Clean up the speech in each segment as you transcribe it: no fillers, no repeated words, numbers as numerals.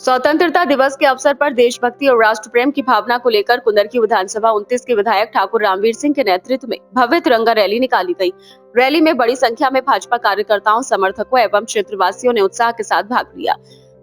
स्वतंत्रता दिवस के अवसर पर देशभक्ति और राष्ट्र प्रेम की भावना को लेकर कुंदरकी विधानसभा 29 के विधायक ठाकुर रामवीर सिंह के नेतृत्व में भव्य तिरंगा रैली निकाली गई। रैली में बड़ी संख्या में भाजपा कार्यकर्ताओं, समर्थकों एवं क्षेत्रवासियों ने उत्साह के साथ भाग लिया।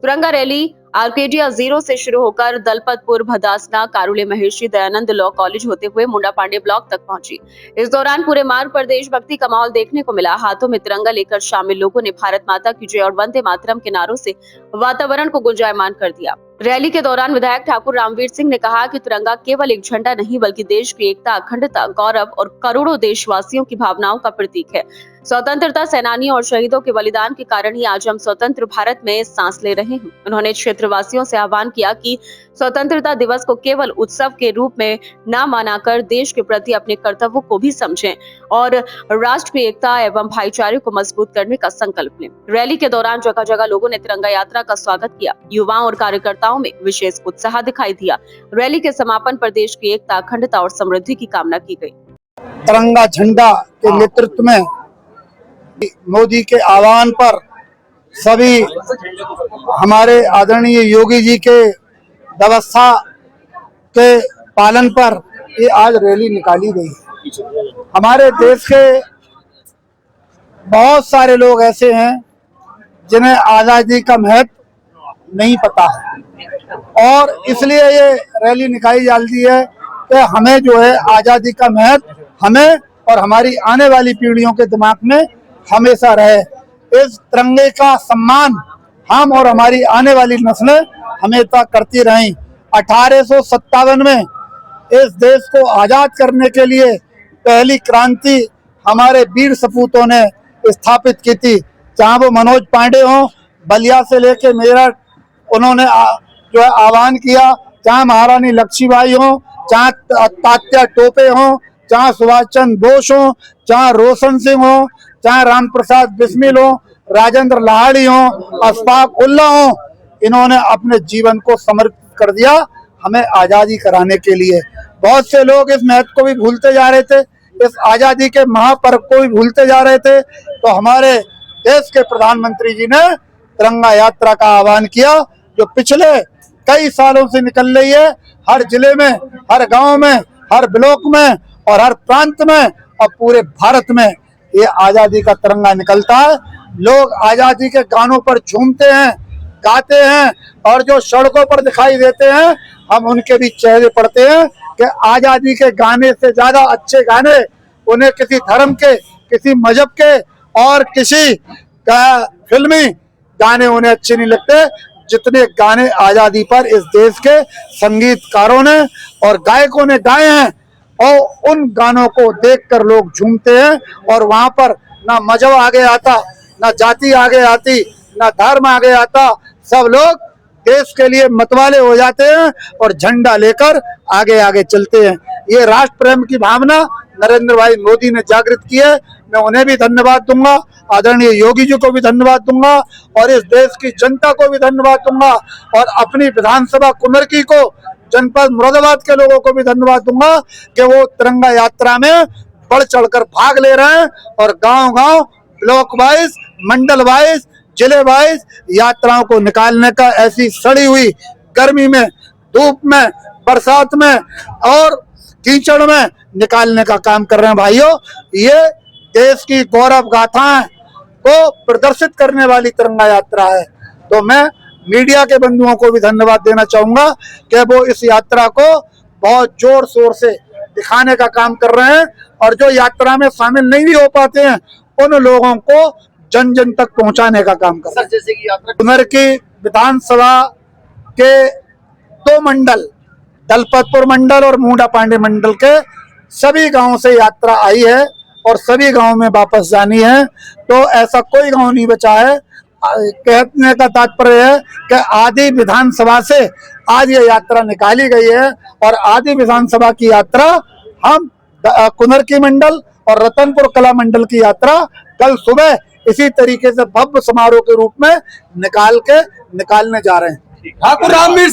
तिरंगा रैली आर्केडिया 0 से शुरू होकर दलपतपुर, भदासना, कारुले महर्षि दयानंद लॉ कॉलेज होते हुए मुंडा पांडे ब्लॉक तक पहुंची। इस दौरान पूरे मार्ग पर देशभक्ति का माहौल देखने को मिला। हाथों में तिरंगा लेकर शामिल लोगों ने भारत माता की जय और वंदे मातरम के नारों से वातावरण को गुंजायमान कर दिया। रैली के दौरान विधायक ठाकुर रामवीर सिंह ने कहा कि तिरंगा केवल एक झंडा नहीं बल्कि देश की एकता, अखंडता, गौरव और करोड़ों देशवासियों की भावनाओं का प्रतीक है। स्वतंत्रता सेनानियों और शहीदों के बलिदान के कारण ही आज हम स्वतंत्र भारत में सांस ले रहे हैं। उन्होंने क्षेत्रवासियों से आह्वान किया कि स्वतंत्रता दिवस को केवल उत्सव के रूप में न मानकर देश के प्रति अपने कर्तव्यों को भी समझें और राष्ट्र की एकता एवं भाईचारे को मजबूत करने का संकल्प लें। रैली के दौरान जगह जगह लोगों ने तिरंगा यात्रा का स्वागत किया। युवाओं और कार्यकर्ताओं में विशेष उत्साह दिखाई दिया। रैली के समापन पर देश की एकता, अखंडता और समृद्धि की कामना की गई। तिरंगा झंडा के नेतृत्व में मोदी के आह्वान पर सभी हमारे आदरणीय योगी जी के व्यवस्था के पालन पर ये आज रैली निकाली गई। हमारे देश के बहुत सारे लोग ऐसे हैं जिन्हें आज़ादी का महत्व नहीं पता है और इसलिए ये रैली निकाली जाती है कि हमें जो है आज़ादी का महत्व हमें और हमारी आने वाली पीढ़ियों के दिमाग में हमेशा रहे। इस तिरंगे का सम्मान हम और हमारी आने वाली नस्लें हमेशा करती रहें। 1857 में इस देश को आजाद करने के लिए पहली क्रांति हमारे वीर सपूतों ने स्थापित की थी। चाहे वो मनोज पांडे हों, बलिया से लेके मेरठ उन्होंने जो है आह्वान किया, चाहे महारानी लक्ष्मीबाई हों, चाहे तात्या टोपे हों, चाहे सुभाष चंद्र बोस हों, चाहे रोशन सिंह हों, चाहे राम प्रसाद बिस्मिल हो, राजेंद्र लाहिड़ी हो, अशफाक उल्ला हो, इन्होंने अपने जीवन को समर्पित कर दिया हमें आजादी कराने के लिए। बहुत से लोग इस महत्व को भी भूलते जा रहे थे, इस आजादी के महापर्व को भी भूलते जा रहे थे। तो हमारे देश के प्रधानमंत्री जी ने तिरंगा यात्रा का आह्वान किया, जो पिछले कई सालों से निकल रही है। हर जिले में, हर गांव में, हर ब्लॉक में और हर प्रांत में और पूरे भारत में ये आजादी का तिरंगा निकलता है। लोग आजादी के गानों पर झूमते हैं, गाते हैं और जो सड़कों पर दिखाई देते हैं हम उनके भी चेहरे पड़ते हैं कि आजादी के गाने से ज्यादा अच्छे गाने उन्हें किसी धर्म के, किसी मजहब के और किसी फिल्मी गाने उन्हें अच्छे नहीं लगते जितने गाने आजादी पर इस देश के संगीतकारों ने और गायकों ने गाए हैं। और उन गानों को देखकर लोग झूमते हैं और वहां पर ना मजहब आगे आता, ना जाति आगे आती, ना धर्म आगे आता। सब लोग देश के लिए मतवाले हो जाते हैं और झंडा लेकर आगे आगे चलते हैं। ये राष्ट्र प्रेम की भावना नरेंद्र भाई मोदी ने जागृत की है। मैं उन्हें भी धन्यवाद दूंगा, आदरणीय योगी जी को भी धन्यवाद दूंगा और इस देश की जनता को भी धन्यवाद दूंगा और अपनी विधानसभा कुंदरकी को, जनपद मुरादाबाद के लोगों को भी धन्यवाद दूंगा कि वो तिरंगा यात्रा में बढ़ चढ़कर भाग ले रहे हैं और गांव-गांव, ब्लॉक वाइज, मंडल वाइज, जिले वाइज यात्राओं को निकालने का ऐसी सड़ी हुई गर्मी में, धूप में, बरसात में और कीचड़ में निकालने का काम कर रहे हैं। भाइयों, ये देश की गौरव गाथाएं को प्रदर्शित करने वाली तिरंगा यात्रा है। तो मैं मीडिया के बंधुओं को भी धन्यवाद देना चाहूंगा कि वो इस यात्रा को बहुत जोर शोर से दिखाने का काम कर रहे हैं और जो यात्रा में शामिल नहीं भी हो पाते हैं उन लोगों को जन जन तक पहुंचाने का काम कर रहे हैं। जैसे कि यात्रा कुंदरकी विधानसभा के 2 मंडल, दलपतपुर मंडल और मुंडा पांडे मंडल के सभी गांवों से यात्रा आई है और सभी गांवों में वापस जानी है। तो ऐसा कोई गांव नहीं बचा है। कहने का तात्पर्य है कि आदि विधानसभा से आज ये यात्रा निकाली गई है और आदि विधानसभा की यात्रा हम कुंदरकी मंडल और रतनपुर कला मंडल की यात्रा कल सुबह इसी तरीके से भव्य समारोह के रूप में निकालने जा रहे हैं। ठाकुर रामवीर